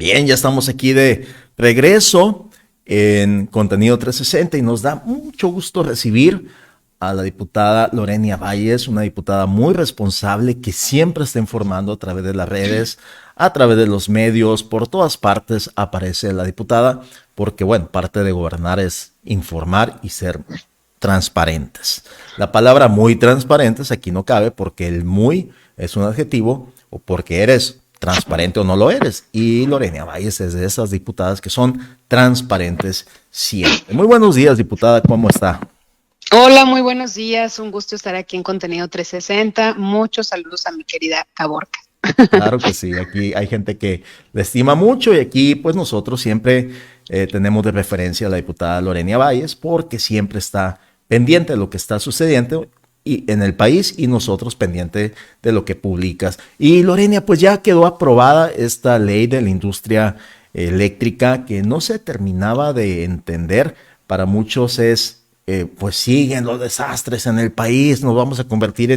Bien, ya estamos aquí de regreso en Contenido 360 y nos da mucho gusto recibir a la diputada Lorenia Valles, una diputada muy responsable que siempre está informando a través de las redes, a través de los medios, por todas partes aparece la diputada, porque bueno, parte de gobernar es informar y ser transparentes. La palabra muy transparentes aquí no cabe porque el muy es un adjetivo o porque eres transparente o no lo eres. Y Lorenia Valles es de esas diputadas que son transparentes siempre. Muy buenos días, diputada, ¿cómo está? Hola, muy buenos días. Un gusto estar aquí en Contenido 360. Muchos saludos a mi querida Caborca. Claro que sí, aquí hay gente que le estima mucho y aquí pues nosotros siempre tenemos de referencia a la diputada Lorenia Valles porque siempre está pendiente de lo que está sucediendo y en el país y nosotros pendiente de lo que publicas. Y Lorenia, pues ya quedó aprobada esta ley de la industria eléctrica que no se terminaba de entender. Para muchos es, pues siguen los desastres en el país, nos vamos a convertir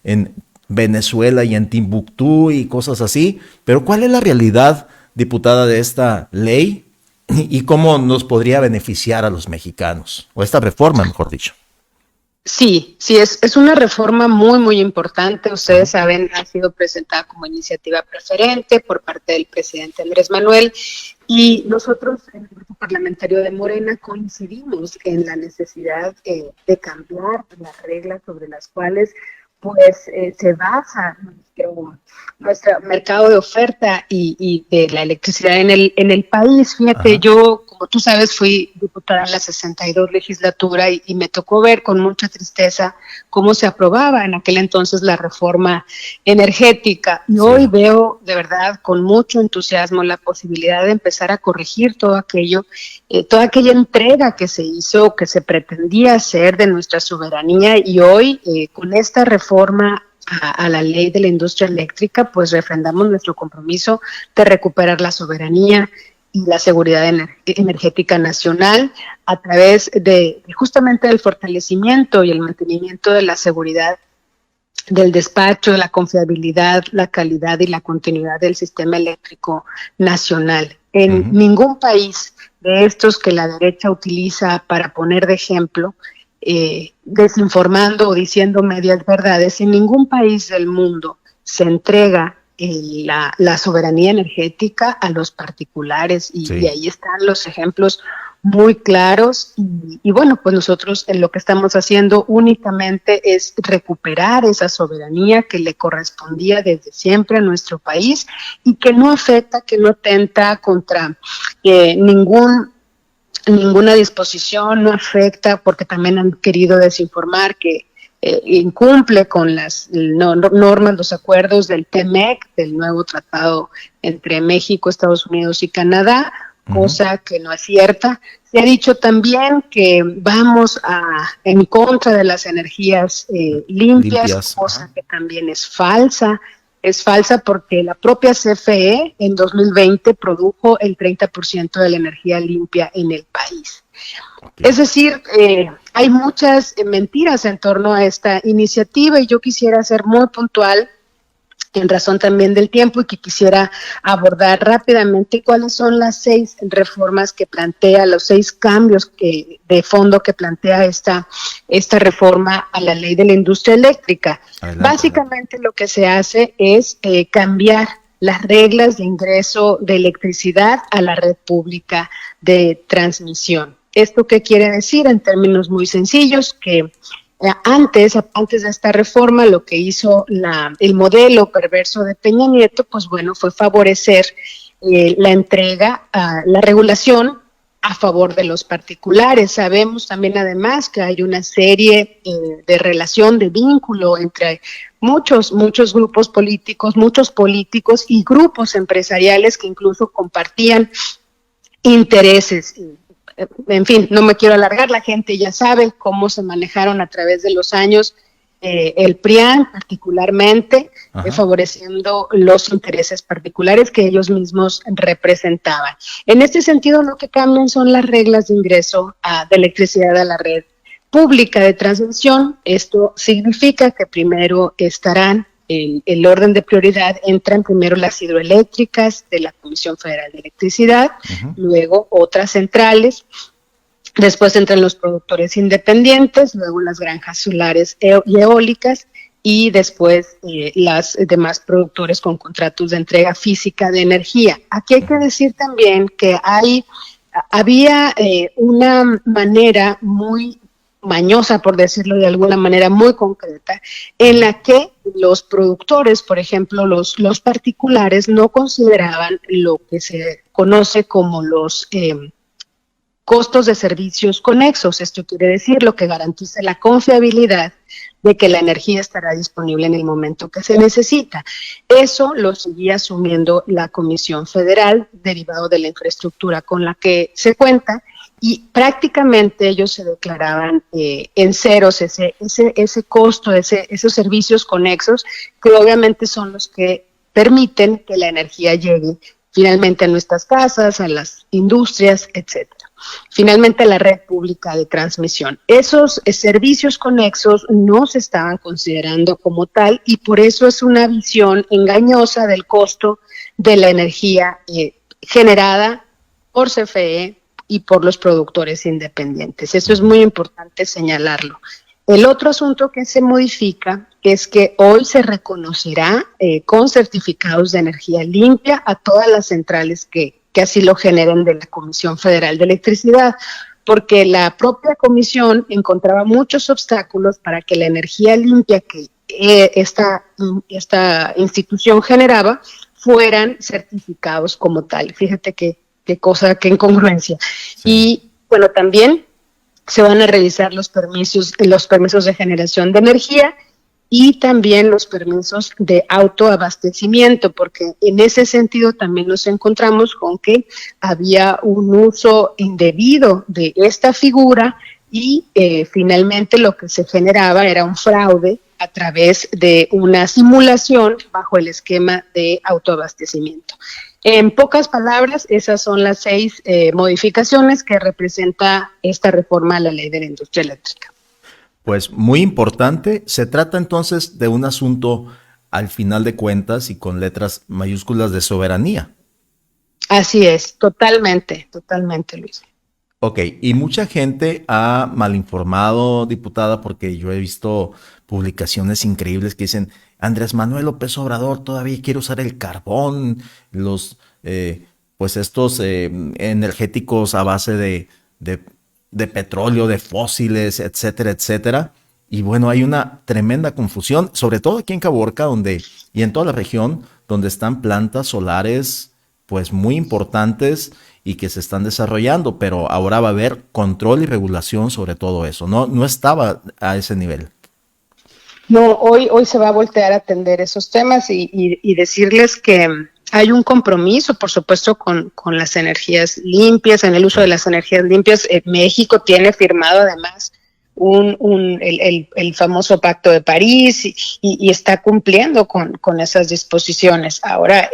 en Venezuela y en Timbuktu y cosas así. Pero ¿cuál es la realidad, diputada, de esta ley y cómo nos podría beneficiar a los mexicanos? O esta reforma, mejor dicho. Sí, es una reforma muy importante. Ustedes saben, ha sido presentada como iniciativa preferente por parte del presidente Andrés Manuel y nosotros en el grupo parlamentario de Morena coincidimos en la necesidad de cambiar las reglas sobre las cuales pues se basa nuestro mercado de oferta y de la electricidad en el país. Fíjate, Ajá. yo, como tú sabes, fui diputada en la 62 legislatura y me tocó ver con mucha tristeza cómo se aprobaba en aquel entonces la reforma energética. Y Sí. hoy veo de verdad con mucho entusiasmo la posibilidad de empezar a corregir todo aquello, toda aquella entrega que se hizo, que se pretendía hacer de nuestra soberanía y hoy con esta reforma a la ley de la industria eléctrica, pues refrendamos nuestro compromiso de recuperar la soberanía y la seguridad energética nacional a través de justamente del fortalecimiento y el mantenimiento de la seguridad del despacho, de la confiabilidad, la calidad y la continuidad del sistema eléctrico nacional. En Ujú. ningún país de estos que la derecha utiliza para poner de ejemplo, desinformando o diciendo medias verdades, en ningún país del mundo se entrega la soberanía energética a los particulares y Sí. ahí están los ejemplos muy claros y bueno, pues nosotros en lo que estamos haciendo únicamente es recuperar esa soberanía que le correspondía desde siempre a nuestro país y que no afecta, que no atenta contra ninguna disposición, no afecta, porque también han querido desinformar que incumple con las normas, los acuerdos del TEMEC, del nuevo tratado entre México, Estados Unidos y Canadá, Ujú. cosa que no es cierta. Se ha dicho también que vamos en contra de las energías limpias, Limpias. cosa Ajá. que también es falsa. Es falsa porque la propia CFE en 2020 produjo el 30% de la energía limpia en el país. Ok. Es decir, hay muchas mentiras en torno a esta iniciativa y yo quisiera ser muy puntual en razón también del tiempo y que quisiera abordar rápidamente cuáles son las 6 reformas que plantea, los 6 cambios de fondo que plantea esta reforma a la ley de la industria eléctrica. Adelante, adelante. Básicamente lo que se hace es cambiar las reglas de ingreso de electricidad a la red pública de transmisión. ¿Esto qué quiere decir? En términos muy sencillos, que antes de esta reforma, lo que hizo el modelo perverso de Peña Nieto, pues bueno, fue favorecer la entrega, la regulación a favor de los particulares. Sabemos también además que hay una serie de relación, de vínculo entre muchos grupos políticos, muchos políticos y grupos empresariales que incluso compartían intereses. En fin, no me quiero alargar, la gente ya sabe cómo se manejaron a través de los años el PRIAN particularmente, Ajá. favoreciendo los intereses particulares que ellos mismos representaban. En este sentido, lo que cambian son las reglas de ingreso de electricidad a la red pública de transmisión. Esto significa que primero estarán el orden de prioridad entran primero las hidroeléctricas de la Comisión Federal de Electricidad, luego otras centrales, después entran los productores independientes, luego las granjas solares y eólicas, y después las demás productores con contratos de entrega física de energía. Aquí hay que decir también que había una manera muy mañosa, por decirlo de alguna manera, muy concreta, en la que los productores, por ejemplo, los particulares, no consideraban lo que se conoce como los costos de servicios conexos. Esto quiere decir lo que garantiza la confiabilidad de que la energía estará disponible en el momento que se necesita. Eso lo seguía asumiendo la Comisión Federal, derivado de la infraestructura con la que se cuenta, y prácticamente ellos se declaraban en ceros ese costo, esos servicios conexos, que obviamente son los que permiten que la energía llegue finalmente a nuestras casas, a las industrias, etcétera. Finalmente, la red pública de transmisión. Esos servicios conexos no se estaban considerando como tal, y por eso es una visión engañosa del costo de la energía generada por CFE y por los productores independientes. Eso es muy importante señalarlo. El otro asunto que se modifica es que hoy se reconocerá con certificados de energía limpia a todas las centrales que así lo generen de la Comisión Federal de Electricidad, porque la propia comisión encontraba muchos obstáculos para que la energía limpia que esta institución generaba fueran certificados como tal. Fíjate qué cosa, qué incongruencia. Sí. Y bueno, también se van a revisar los permisos de generación de energía y también los permisos de autoabastecimiento, porque en ese sentido también nos encontramos con que había un uso indebido de esta figura y finalmente lo que se generaba era un fraude a través de una simulación bajo el esquema de autoabastecimiento. En pocas palabras, esas son las 6 modificaciones que representa esta reforma a la Ley de la Industria Eléctrica. Pues muy importante. Se trata entonces de un asunto, al final de cuentas, y con letras mayúsculas, de soberanía. Así es, totalmente, Luis. Ok, y mucha gente ha malinformado, diputada, porque yo he visto publicaciones increíbles que dicen: Andrés Manuel López Obrador todavía quiere usar el carbón, pues estos energéticos a base de petróleo, de fósiles, etcétera, etcétera. Y bueno, hay una tremenda confusión, sobre todo aquí en Caborca, y en toda la región, donde están plantas solares pues muy importantes y que se están desarrollando, pero ahora va a haber control y regulación sobre todo eso. No estaba a ese nivel. No, hoy se va a voltear a atender esos temas y decirles que hay un compromiso, por supuesto, con las energías limpias, en el uso de las energías limpias. México tiene firmado además el famoso Pacto de París y está cumpliendo con esas disposiciones. Ahora,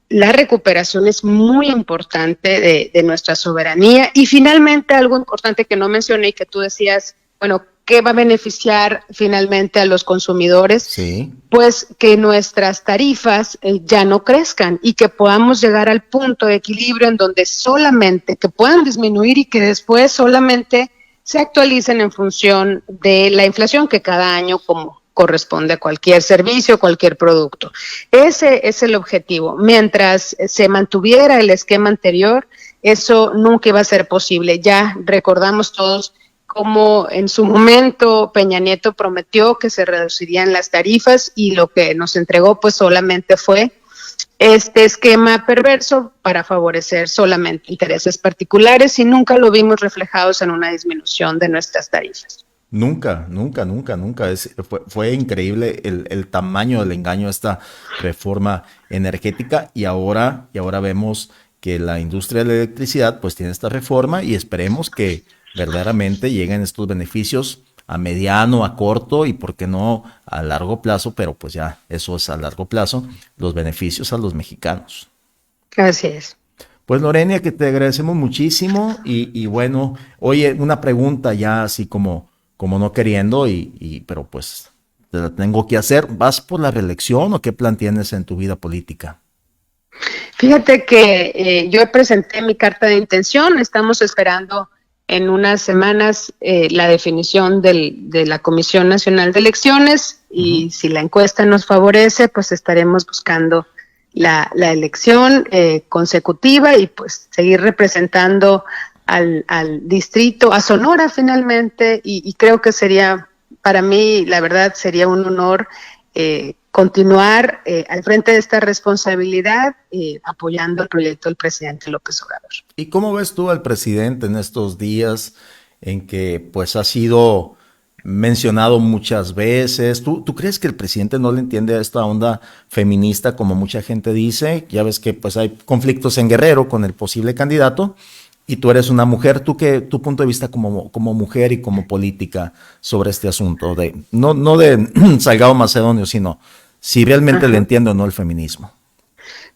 la recuperación es muy importante de nuestra soberanía. Y finalmente, algo importante que no mencioné y que tú decías, bueno, ¿qué va a beneficiar finalmente a los consumidores? Sí. Pues que nuestras tarifas ya no crezcan y que podamos llegar al punto de equilibrio en donde solamente, que puedan disminuir y que después solamente se actualicen en función de la inflación, que cada año como corresponde a cualquier servicio, cualquier producto. Ese es el objetivo. Mientras se mantuviera el esquema anterior, eso nunca iba a ser posible. Ya recordamos todos cómo en su momento Peña Nieto prometió que se reducirían las tarifas y lo que nos entregó pues solamente fue este esquema perverso para favorecer solamente intereses particulares, y nunca lo vimos reflejados en una disminución de nuestras tarifas. Nunca. Fue increíble el tamaño del engaño de esta reforma energética, y ahora vemos que la industria de la electricidad pues tiene esta reforma, y esperemos que verdaderamente lleguen estos beneficios a mediano, a corto y por qué no a largo plazo, pero pues ya eso es a largo plazo, los beneficios a los mexicanos. Así es. Pues Lorena, que te agradecemos muchísimo y bueno, oye, una pregunta ya así como no queriendo, pero pues te la tengo que hacer. ¿Vas por la reelección o qué plan tienes en tu vida política? Fíjate que yo presenté mi carta de intención, estamos esperando en unas semanas la definición de la Comisión Nacional de Elecciones y si la encuesta nos favorece, pues estaremos buscando la elección consecutiva y pues seguir representando al distrito, a Sonora finalmente, y creo que sería, para mí, la verdad, sería un honor continuar al frente de esta responsabilidad apoyando el proyecto del presidente López Obrador. ¿Y cómo ves tú al presidente en estos días en que pues ha sido mencionado muchas veces? ¿Tú crees que el presidente no le entiende a esta onda feminista como mucha gente dice? Ya ves que pues hay conflictos en Guerrero con el posible candidato y tú eres una mujer. ¿Tú qué, tu punto de vista como mujer y como política sobre este asunto? No de Salgado Macedonio, sino si realmente le entiende o no el feminismo.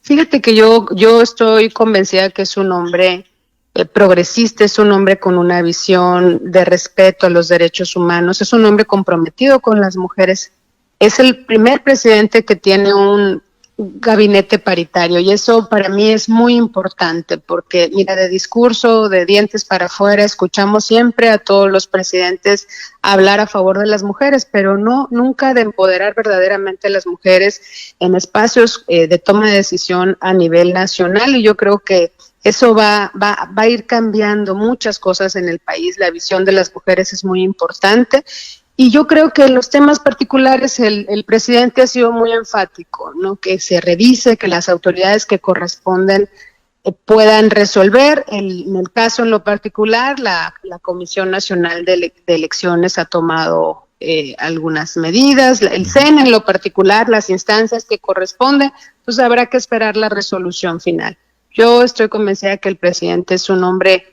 Fíjate que yo estoy convencida que es un hombre progresista, es un hombre con una visión de respeto a los derechos humanos, es un hombre comprometido con las mujeres. Es el primer presidente que tiene un gabinete paritario y eso para mí es muy importante porque, mira, de discurso, de dientes para afuera, escuchamos siempre a todos los presidentes hablar a favor de las mujeres, pero nunca de empoderar verdaderamente a las mujeres en espacios de toma de decisión a nivel nacional, y yo creo que eso va a ir cambiando muchas cosas en el país. La visión de las mujeres es muy importante. Y yo creo que en los temas particulares el presidente ha sido muy enfático, ¿no? Que se revise, que las autoridades que corresponden puedan resolver. En el caso en lo particular, la Comisión Nacional de Elecciones ha tomado algunas medidas, el CEN en lo particular, las instancias que corresponden, pues habrá que esperar la resolución final. Yo estoy convencida que el presidente es un hombre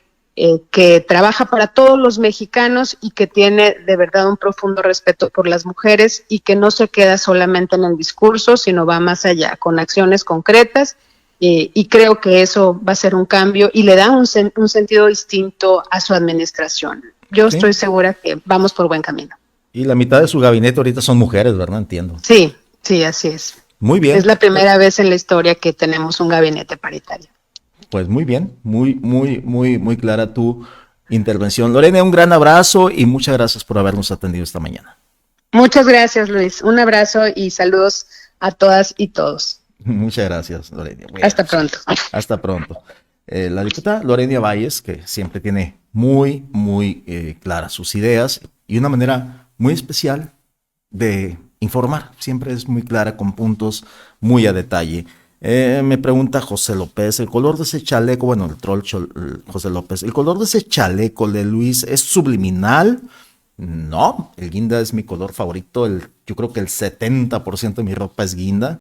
que trabaja para todos los mexicanos y que tiene de verdad un profundo respeto por las mujeres y que no se queda solamente en el discurso, sino va más allá, con acciones concretas, y creo que eso va a ser un cambio y le da un sentido distinto a su administración. Yo estoy segura que vamos por buen camino. Y la mitad de su gabinete ahorita son mujeres, ¿verdad? Entiendo. Sí, así es. Muy bien. Es la primera vez en la historia que tenemos un gabinete paritario. Pues muy bien, muy clara tu intervención. Lorena, un gran abrazo y muchas gracias por habernos atendido esta mañana. Muchas gracias, Luis. Un abrazo y saludos a todas y todos. Muchas gracias, Lorena. Hasta pronto. Hasta pronto. La diputada Lorena Valles, que siempre tiene muy claras sus ideas y una manera muy especial de informar. Siempre es muy clara con puntos muy a detalle. Me pregunta José López, el color de ese chaleco, bueno, el troll José López, ¿el color de ese chaleco de Luis es subliminal? No, el guinda es mi color favorito, yo creo que el 70% de mi ropa es guinda.